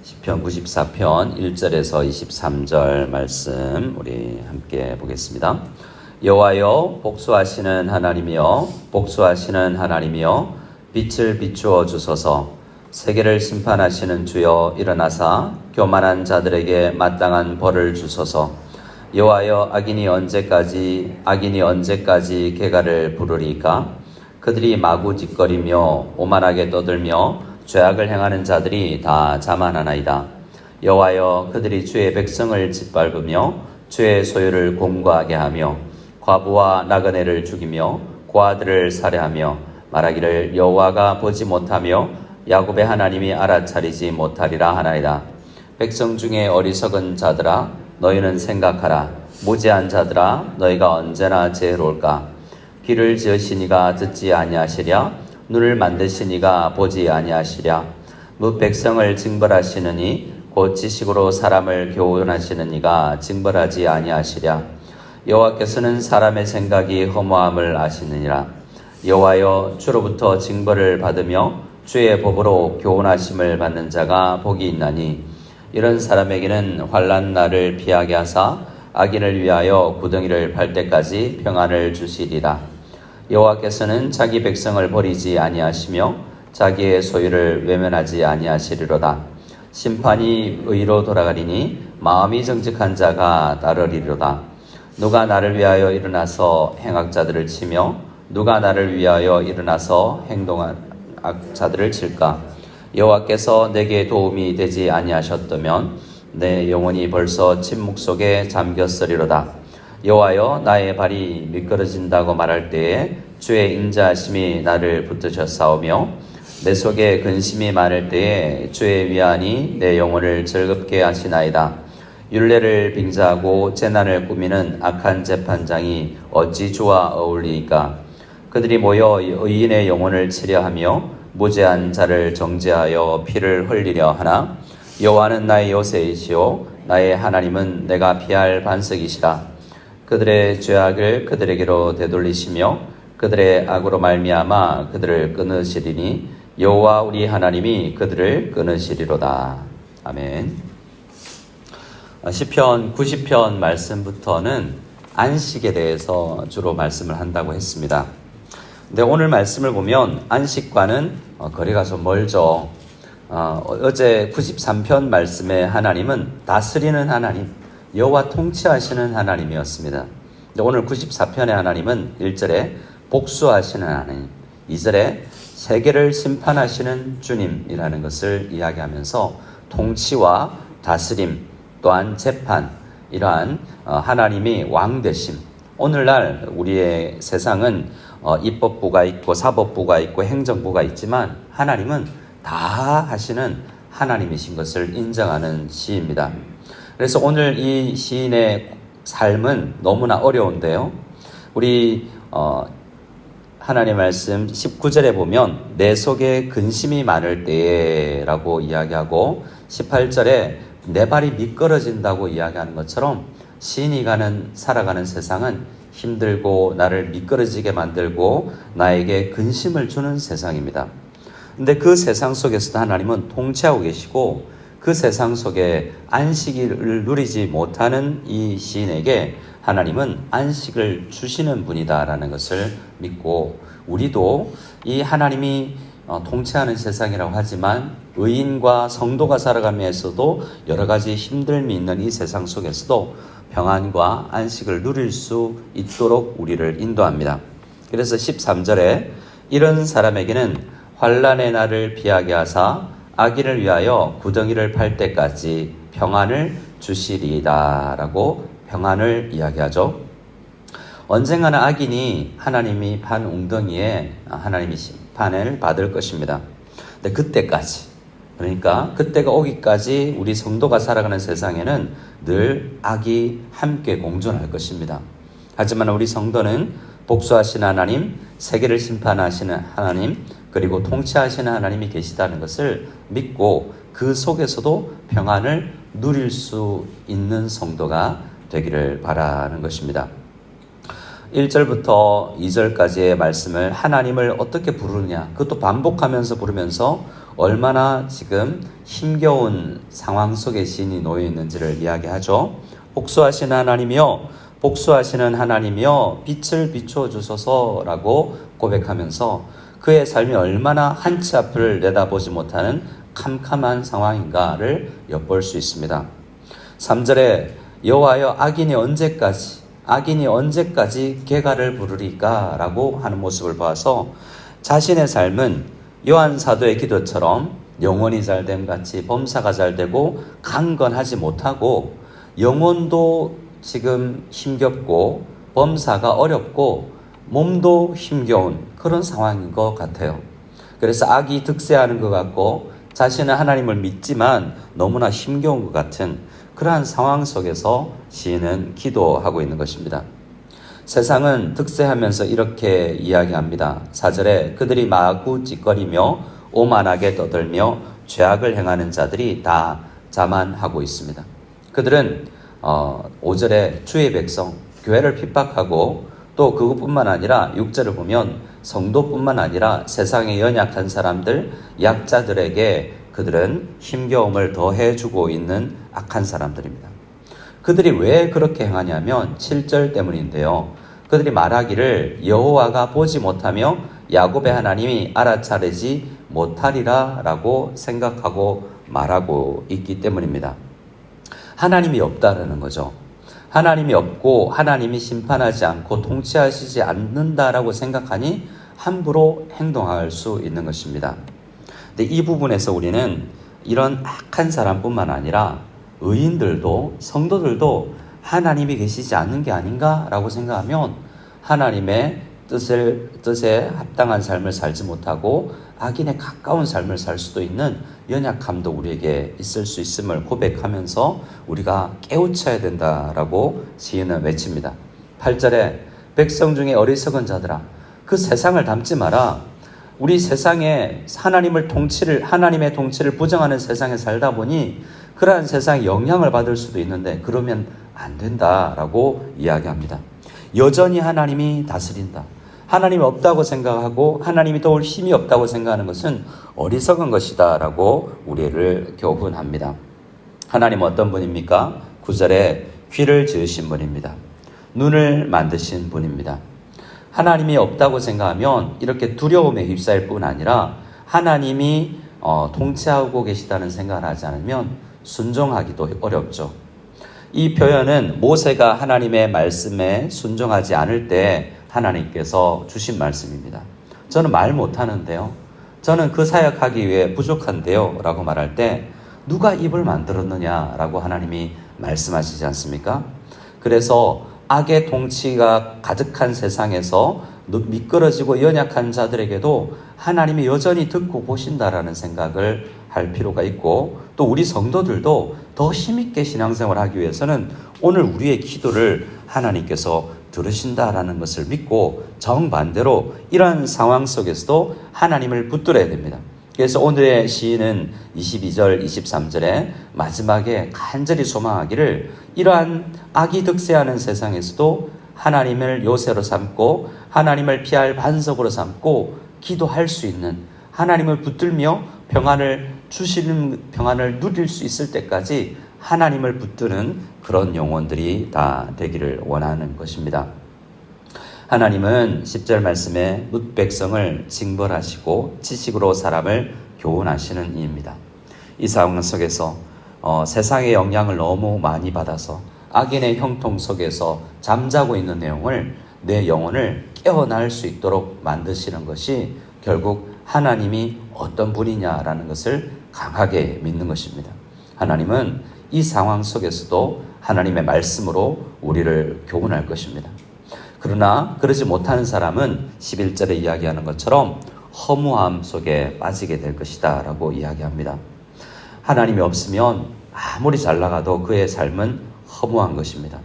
시편 94편 1절에서 23절 말씀 우리 함께 보겠습니다. 여호와여 복수하시는 하나님이여 복수하시는 하나님이여 빛을 비추어 주소서. 세계를 심판하시는 주여 일어나사 교만한 자들에게 마땅한 벌을 주소서. 여호와여 악인이 언제까지 개가를 부르리까? 그들이 마구 짓거리며 오만하게 떠들며 죄악을 행하는 자들이 다 자만하나이다. 여호와여 그들이 주의 백성을 짓밟으며 주의 소유를 공고하게 하며 과부와 나그네를 죽이며 고아들을 살해하며 말하기를 여호와가 보지 못하며 야곱의 하나님이 알아차리지 못하리라 하나이다. 백성 중에 어리석은 자들아 너희는 생각하라. 무지한 자들아 너희가 언제나 지혜로울까? 귀를 지으시니가 듣지 아니하시랴? 눈을 만드시니가 보지 아니하시랴? 무 백성을 징벌하시느니 곧 지식으로 사람을 교훈하시는 이가 징벌하지 아니하시랴? 여호와께서는 사람의 생각이 허무함을 아시느니라. 여호와여 주로부터 징벌을 받으며 주의 법으로 교훈하심을 받는 자가 복이 있나니 이런 사람에게는 환난 날을 피하게 하사 악인을 위하여 구덩이를 팔 때까지 평안을 주시리라. 여호와께서는 자기 백성을 버리지 아니하시며 자기의 소유를 외면하지 아니하시리로다. 심판이 의로 돌아가리니 마음이 정직한 자가 따르리로다. 누가 나를 위하여 일어나서 행악자들을 치며 누가 나를 위하여 일어나서 행동한 악자들을 칠까? 여호와께서 내게 도움이 되지 아니하셨다면 내 영혼이 벌써 침묵 속에 잠겼으리로다. 여호와여 나의 발이 미끄러진다고 말할 때에 주의 인자하심이 나를 붙드셨사오며 내 속에 근심이 많을 때에 주의 위안이 내 영혼을 즐겁게 하시나이다. 율례를 빙자하고 재난을 꾸미는 악한 재판장이 어찌 주와 어울리이까? 그들이 모여 의인의 영혼을 치려하며 무죄한 자를 정죄하여 피를 흘리려 하나? 여호와는 나의 요새이시오 나의 하나님은 내가 피할 반석이시라. 그들의 죄악을 그들에게로 되돌리시며 그들의 악으로 말미암아 그들을 끊으시리니 여호와 우리 하나님이 그들을 끊으시리로다. 아멘. 시편 90편 말씀부터는 안식에 대해서 주로 말씀을 한다고 했습니다. 근데 오늘 말씀을 보면 안식과는 거리가 좀 멀죠. 어제 93편 말씀의 하나님은 다스리는 하나님, 여호와 통치하시는 하나님이었습니다. 오늘 94편의 하나님은 1절에 복수하시는 하나님, 2절에 세계를 심판하시는 주님이라는 것을 이야기하면서 통치와 다스림 또한 재판, 이러한 하나님이 왕되심. 오늘날 우리의 세상은 입법부가 있고 사법부가 있고 행정부가 있지만 하나님은 다 하시는 하나님이신 것을 인정하는 시입니다. 그래서 오늘 이 시인의 삶은 너무나 어려운데요. 우리 하나님의 말씀 19절에 보면 내 속에 근심이 많을 때에 라고 이야기하고 18절에 내 발이 미끄러진다고 이야기하는 것처럼 시인이 살아가는 세상은 힘들고 나를 미끄러지게 만들고 나에게 근심을 주는 세상입니다. 근데 그 세상 속에서도 하나님은 통치하고 계시고 그 세상 속에 안식을 누리지 못하는 이 시인에게 하나님은 안식을 주시는 분이다라는 것을 믿고 우리도 이 하나님이 통치하는 세상이라고 하지만 의인과 성도가 살아가면서도 여러 가지 힘듦이 있는 이 세상 속에서도 평안과 안식을 누릴 수 있도록 우리를 인도합니다. 그래서 13절에 이런 사람에게는 환난의 날을 피하게 하사 악인을 위하여 구덩이를 팔 때까지 평안을 주시리이다 라고 평안을 이야기하죠. 언젠가는 악인이 하나님이 판 웅덩이에 하나님이 심판을 받을 것입니다. 근데 그때까지, 그러니까 그때가 오기까지 우리 성도가 살아가는 세상에는 늘 악이 함께 공존할 것입니다. 하지만 우리 성도는 복수하시는 하나님, 세계를 심판하시는 하나님, 그리고 통치하시는 하나님이 계시다는 것을 믿고 그 속에서도 평안을 누릴 수 있는 성도가 되기를 바라는 것입니다. 1절부터 2절까지의 말씀을 하나님을 어떻게 부르느냐, 그것도 반복하면서 부르면서 얼마나 지금 힘겨운 상황 속에 시인이 놓여 있는지를 이야기하죠. 복수하시는 하나님이여, 복수하시는 하나님이여, 빛을 비추어 주소서라고 고백하면서 그의 삶이 얼마나 한치 앞을 내다보지 못하는 캄캄한 상황인가를 엿볼 수 있습니다. 3절에 여호와여, 악인이 언제까지 개가를 부르리까? 라고 하는 모습을 봐서 자신의 삶은 요한 사도의 기도처럼 영혼이 잘됨 같이 범사가 잘되고 강건하지 못하고, 영혼도 지금 힘겹고 범사가 어렵고 몸도 힘겨운 그런 상황인 것 같아요. 그래서 악이 득세하는 것 같고 자신은 하나님을 믿지만 너무나 힘겨운 것 같은 그러한 상황 속에서 시인은 기도하고 있는 것입니다. 세상은 득세하면서 이렇게 이야기합니다. 4절에 그들이 마구 찌꺼리며 오만하게 떠들며 죄악을 행하는 자들이 다 자만하고 있습니다. 그들은 5절에 주의 백성, 교회를 핍박하고, 또 그것뿐만 아니라 6절을 보면 성도뿐만 아니라 세상에 연약한 사람들, 약자들에게 그들은 힘겨움을 더해주고 있는 악한 사람들입니다. 그들이 왜 그렇게 행하냐면 7절 때문인데요. 그들이 말하기를 여호와가 보지 못하며 야곱의 하나님이 알아차리지 못하리라 라고 생각하고 말하고 있기 때문입니다. 하나님이 없다라는 거죠. 하나님이 없고 하나님이 심판하지 않고 통치하시지 않는다라고 생각하니 함부로 행동할 수 있는 것입니다. 근데 이 부분에서 우리는 이런 악한 사람뿐만 아니라 의인들도, 성도들도 하나님이 계시지 않는 게 아닌가라고 생각하면 하나님의 뜻에 합당한 삶을 살지 못하고 악인에 가까운 삶을 살 수도 있는 연약함도 우리에게 있을 수 있음을 고백하면서 우리가 깨우쳐야 된다라고 시인은 외칩니다. 8절에 백성 중에 어리석은 자들아, 그 세상을 닮지 마라. 우리 세상에 하나님의 통치를 부정하는 세상에 살다 보니 그러한 세상에 영향을 받을 수도 있는데 그러면 안 된다라고 이야기합니다. 여전히 하나님이 다스린다. 하나님이 없다고 생각하고 하나님이 도울 힘이 없다고 생각하는 것은 어리석은 것이다 라고 우리를 교훈합니다. 하나님은 어떤 분입니까? 9절에 귀를 지으신 분입니다. 눈을 만드신 분입니다. 하나님이 없다고 생각하면 이렇게 두려움에 휩싸일 뿐 아니라 하나님이 통치하고 계시다는 생각을 하지 않으면 순종하기도 어렵죠. 이 표현은 모세가 하나님의 말씀에 순종하지 않을 때 하나님께서 주신 말씀입니다. 저는 말 못하는데요. 저는 그 사역하기 위해 부족한데요. 라고 말할 때 누가 입을 만들었느냐 라고 하나님이 말씀하시지 않습니까? 그래서 악의 통치가 가득한 세상에서 미끄러지고 연약한 자들에게도 하나님이 여전히 듣고 보신다라는 생각을 할 필요가 있고, 또 우리 성도들도 더 힘있게 신앙생활을 하기 위해서는 오늘 우리의 기도를 하나님께서 들으신다라는 것을 믿고 정반대로 이러한 상황 속에서도 하나님을 붙들어야 됩니다. 그래서 오늘의 시인은 22절, 23절에 마지막에 간절히 소망하기를 이러한 악이 득세하는 세상에서도 하나님을 요새로 삼고 하나님을 피할 반석으로 삼고 기도할 수 있는, 하나님을 붙들며 평안을 누릴 수 있을 때까지 하나님을 붙드는 그런 영혼들이 다 되기를 원하는 것입니다. 하나님은 10절 말씀에 뭇 백성을 징벌하시고 지식으로 사람을 교훈하시는 이입니다. 이 상황 속에서 세상의 영향을 너무 많이 받아서 악인의 형통 속에서 잠자고 있는 내용을 내 영혼을 깨어날 수 있도록 만드시는 것이 결국 하나님이 어떤 분이냐라는 것을 강하게 믿는 것입니다. 하나님은 이 상황 속에서도 하나님의 말씀으로 우리를 교훈할 것입니다. 그러나 그러지 못하는 사람은 11절에 이야기하는 것처럼 허무함 속에 빠지게 될 것이다 라고 이야기합니다. 하나님이 없으면 아무리 잘 나가도 그의 삶은 허무한 것입니다.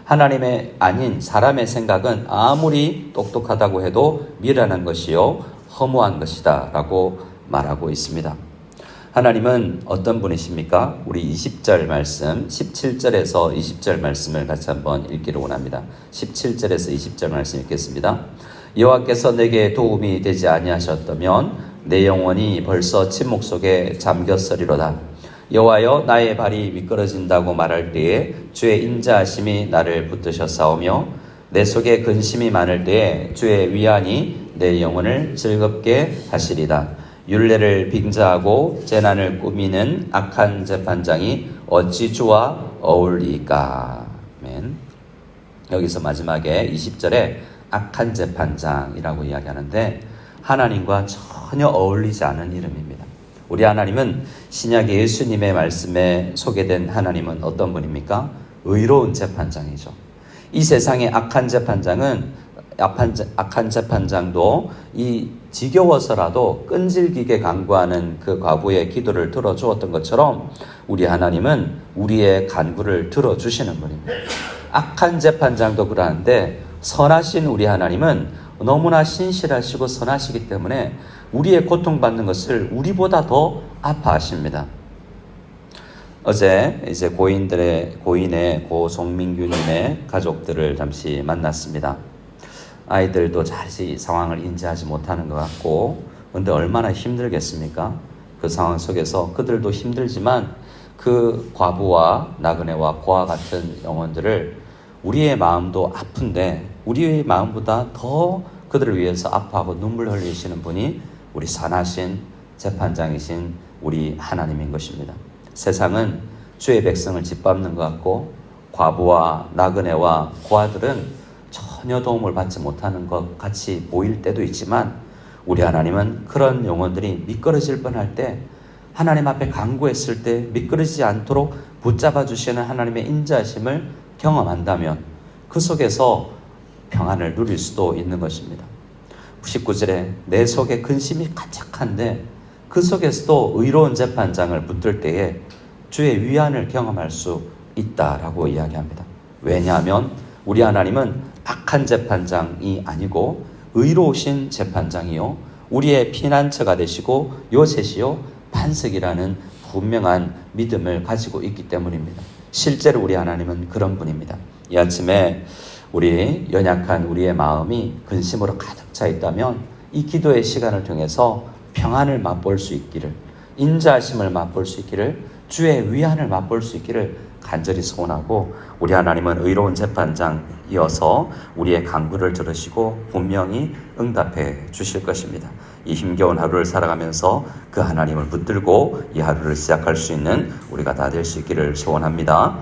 하나님의 아닌 사람의 생각은 아무리 똑똑하다고 해도 미련한 것이요 허무한 것이다 라고 말하고 있습니다. 하나님은 어떤 분이십니까? 우리 20절 말씀, 17절에서 20절 말씀을 같이 한번 읽기를 원합니다. 17절에서 20절 말씀 읽겠습니다. 여호와께서 내게 도움이 되지 아니하셨다면 내 영혼이 벌써 침묵 속에 잠겼으리로다. 여호와여, 나의 발이 미끄러진다고 말할 때에 주의 인자하심이 나를 붙드셨사오며 내 속에 근심이 많을 때에 주의 위안이 내 영혼을 즐겁게 하시리다. 율례를 빙자하고 재난을 꾸미는 악한 재판장이 어찌 주와 어울리까? 아멘. 여기서 마지막에 20절에 악한 재판장이라고 이야기하는데 하나님과 전혀 어울리지 않은 이름입니다. 우리 하나님은 신약의 예수님의 말씀에 소개된 하나님은 어떤 분입니까? 의로운 재판장이죠. 이 세상의 악한 재판장도 이 지겨워서라도 끈질기게 간구하는 그 과부의 기도를 들어주었던 것처럼 우리 하나님은 우리의 간구를 들어주시는 분입니다. 악한 재판장도 그러한데 선하신 우리 하나님은 너무나 신실하시고 선하시기 때문에 우리의 고통받는 것을 우리보다 더 아파하십니다. 어제 이제 고인의 고 송민규님의 가족들을 잠시 만났습니다. 아이들도 잘 이 상황을 인지하지 못하는 것 같고, 근데 얼마나 힘들겠습니까? 그 상황 속에서 그들도 힘들지만 그 과부와 나그네와 고아 같은 영혼들을 우리의 마음도 아픈데 우리의 마음보다 더 그들을 위해서 아파하고 눈물 흘리시는 분이 우리 선하신 재판장이신 우리 하나님인 것입니다. 세상은 주의 백성을 짓밟는 것 같고 과부와 나그네와 고아들은 전혀 도움을 받지 못하는 것 같이 보일 때도 있지만 우리 하나님은 그런 영혼들이 미끄러질 뻔할 때 하나님 앞에 간구했을 때 미끄러지지 않도록 붙잡아 주시는 하나님의 인자하심을 경험한다면 그 속에서 평안을 누릴 수도 있는 것입니다. 19절에 내 속에 근심이 가득한데 그 속에서도 의로운 재판장을 붙들 때에 주의 위안을 경험할 수 있다라고 이야기합니다. 왜냐하면 우리 하나님은 악한 재판장이 아니고 의로우신 재판장이요 우리의 피난처가 되시고 요새시요 반석이라는 분명한 믿음을 가지고 있기 때문입니다. 실제로 우리 하나님은 그런 분입니다. 이 아침에 우리 연약한 우리의 마음이 근심으로 가득 차 있다면 이 기도의 시간을 통해서 평안을 맛볼 수 있기를, 인자하심을 맛볼 수 있기를, 주의 위안을 맛볼 수 있기를 간절히 소원하고, 우리 하나님은 의로운 재판장이어서 우리의 간구를 들으시고 분명히 응답해 주실 것입니다. 이 힘겨운 하루를 살아가면서 그 하나님을 붙들고 이 하루를 시작할 수 있는 우리가 다 될 수 있기를 소원합니다.